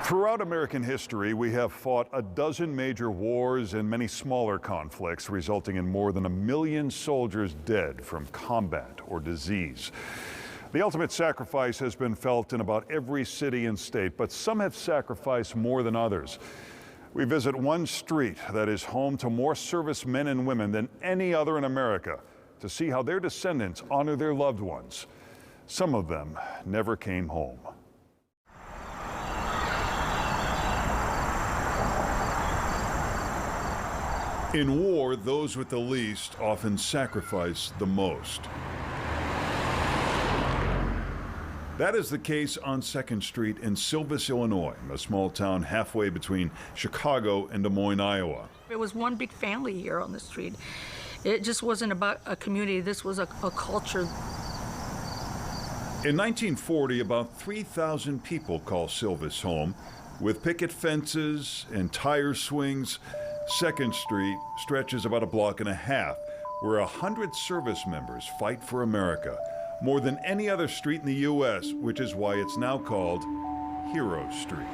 Throughout American history, we have fought a dozen major wars and many smaller conflicts, resulting in more than 1 million soldiers dead from combat or disease. The ultimate sacrifice has been felt in about every city and state, but some have sacrificed more than others. We visit one street that is home to more servicemen and women than any other in America to see how their descendants honor their loved ones. Some of them never came home. In war, those with the least often sacrifice the most. That is the case on 2nd Street in Silvis, Illinois, a small town halfway between Chicago and Des Moines, Iowa. It was one big family here on the street. It just wasn't about a community, this was a culture. In 1940, about 3,000 people call Silvis home. With picket fences and tire swings, 2nd Street stretches about 1.5 blocks, where 100 service members fight for America, more than any other street in the U.S., which is why it's now called Hero Street.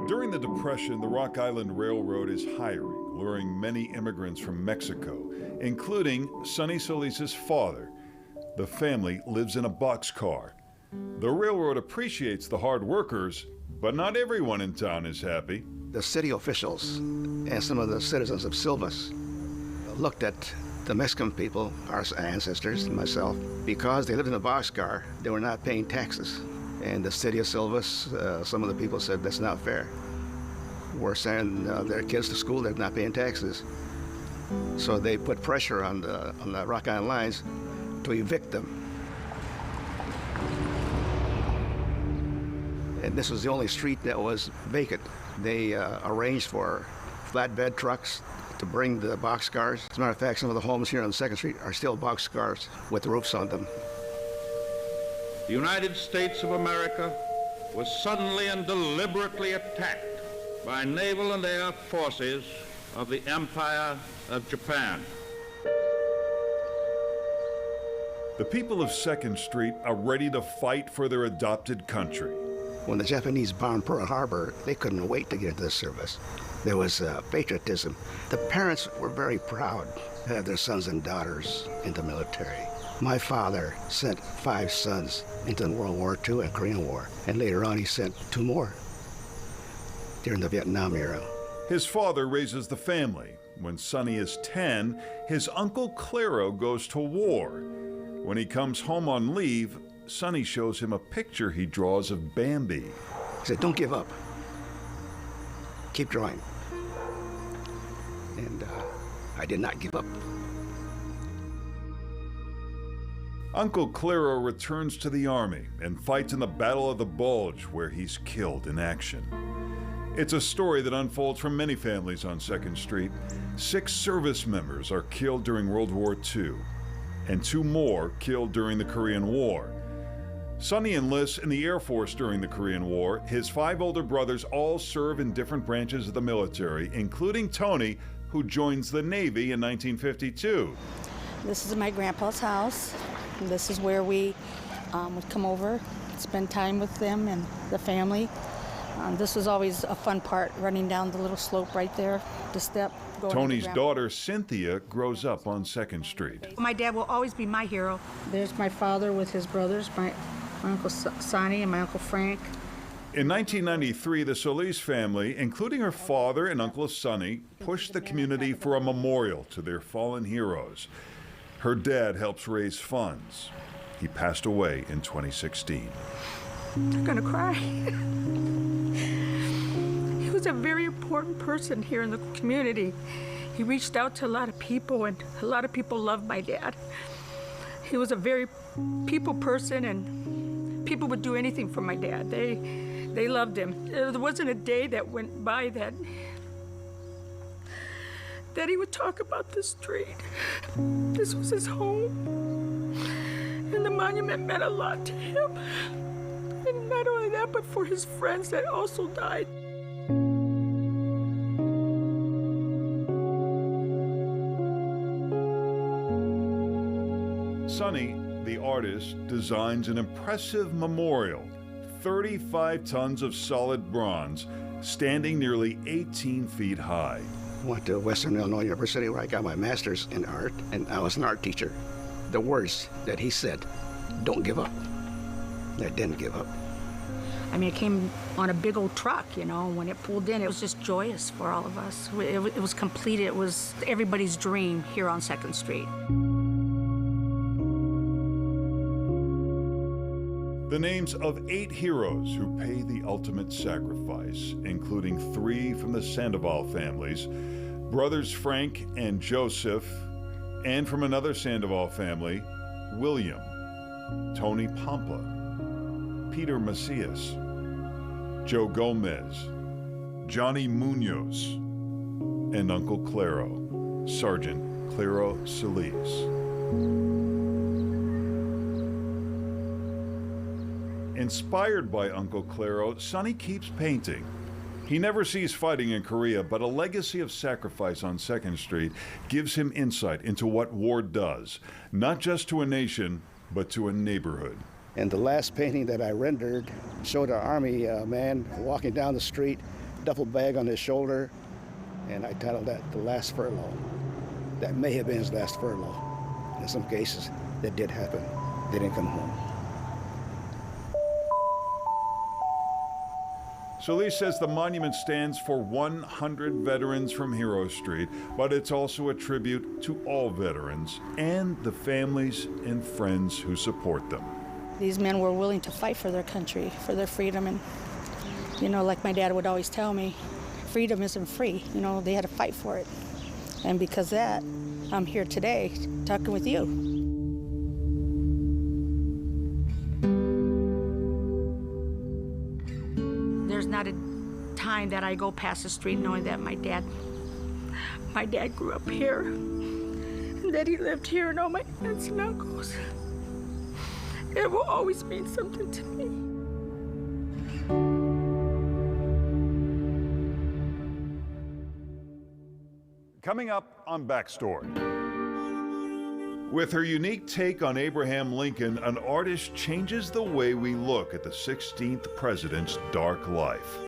During the Depression, the Rock Island Railroad is hiring, luring many immigrants from Mexico, including Sonny Solis's father. The family lives in a boxcar. The railroad appreciates the hard workers, but not everyone in town is happy. The city officials and some of the citizens of Silvis looked at the Mexican people, our ancestors and myself, because they lived in a boxcar, they were not paying taxes. And the city of Silvis, some of the people said that's not fair. We're sending their kids to school, they're not paying taxes. So they put pressure on the Rock Island lines to evict them. And this was the only street that was vacant. They arranged for flatbed trucks to bring the boxcars. As a matter of fact, some of the homes here on 2nd Street are still boxcars with roofs on them. The United States of America was suddenly and deliberately attacked by naval and air forces of the Empire of Japan. The people of 2nd Street are ready to fight for their adopted country. When the Japanese bombed Pearl Harbor, they couldn't wait to get into the service. There was patriotism. The parents were very proud to have their sons and daughters in the military. My father sent 5 sons into World War II and Korean War, and later on he sent 2 more during the Vietnam era. His father raises the family. When Sonny is 10, his uncle Claro goes to war. When he comes home on leave, Sonny shows him a picture he draws of Bambi. He said, "Don't give up. Keep drawing." And I did not give up. Uncle Claro returns to the Army and fights in the Battle of the Bulge, where he's killed in action. It's a story that unfolds from many families on 2nd Street. 6 service members are killed during World War II, and 2 more killed during the Korean War. Sonny enlists in the Air Force during the Korean War. His 5 older brothers all serve in different branches of the military, including Tony, who joins the Navy in 1952. This is my grandpa's house. This is where we would come over, spend time with them and the family. This was always a fun part, running down the little slope right there, the step. Tony's daughter, Cynthia, grows up on 2nd Street. My dad will always be my hero. There's my father with his brothers, my Uncle Sonny and my Uncle Frank. In 1993, the Solis family, including her father and Uncle Sonny, pushed the community for a memorial to their fallen heroes. Her dad helps raise funds. He passed away in 2016. I'm gonna cry. He was a very important person here in the community. He reached out to a lot of people, and a lot of people loved my dad. He was a very people person, and people would do anything for my dad. They loved him. There wasn't a day that went by that he would talk about this street. This was his home. And the monument meant a lot to him. And not only that, but for his friends that also died. Sonny, the artist, designs an impressive memorial, 35 tons of solid bronze, standing nearly 18 feet high. Went to Western Illinois University where I got my master's in art, and I was an art teacher. The words that he said, "Don't give up." I didn't give up. I mean, it came on a big old truck, you know. When it pulled in, it was just joyous for all of us. It was complete. It was everybody's dream here on 2nd Street. The names of 8 heroes who pay the ultimate sacrifice, including 3 from the Sandoval families, brothers Frank and Joseph, and from another Sandoval family, William, Tony Pompa, Peter Macias, Joe Gomez, Johnny Munoz, and Uncle Claro, Sergeant Claro Solis. Inspired by Uncle Claro, Sonny keeps painting. He never ceased fighting in Korea, but a legacy of sacrifice on 2nd Street gives him insight into what war does, not just to a nation, but to a neighborhood. And the last painting that I rendered showed an army man walking down the street, duffel bag on his shoulder, and I titled that "The Last Furlough." That may have been his last furlough. In some cases, that did happen. They didn't come home. Solis says the monument stands for 100 veterans from Hero Street, but it's also a tribute to all veterans and the families and friends who support them. These men were willing to fight for their country, for their freedom. And, you know, like my dad would always tell me, freedom isn't free. You know, they had to fight for it. And because of that, I'm here today talking with you. There's not a time that I go past the street knowing that my dad grew up here, and that he lived here, and all my aunts and uncles. It will always mean something to me. Coming up on Backstory. With her unique take on Abraham Lincoln, an artist changes the way we look at the 16th president's dark life.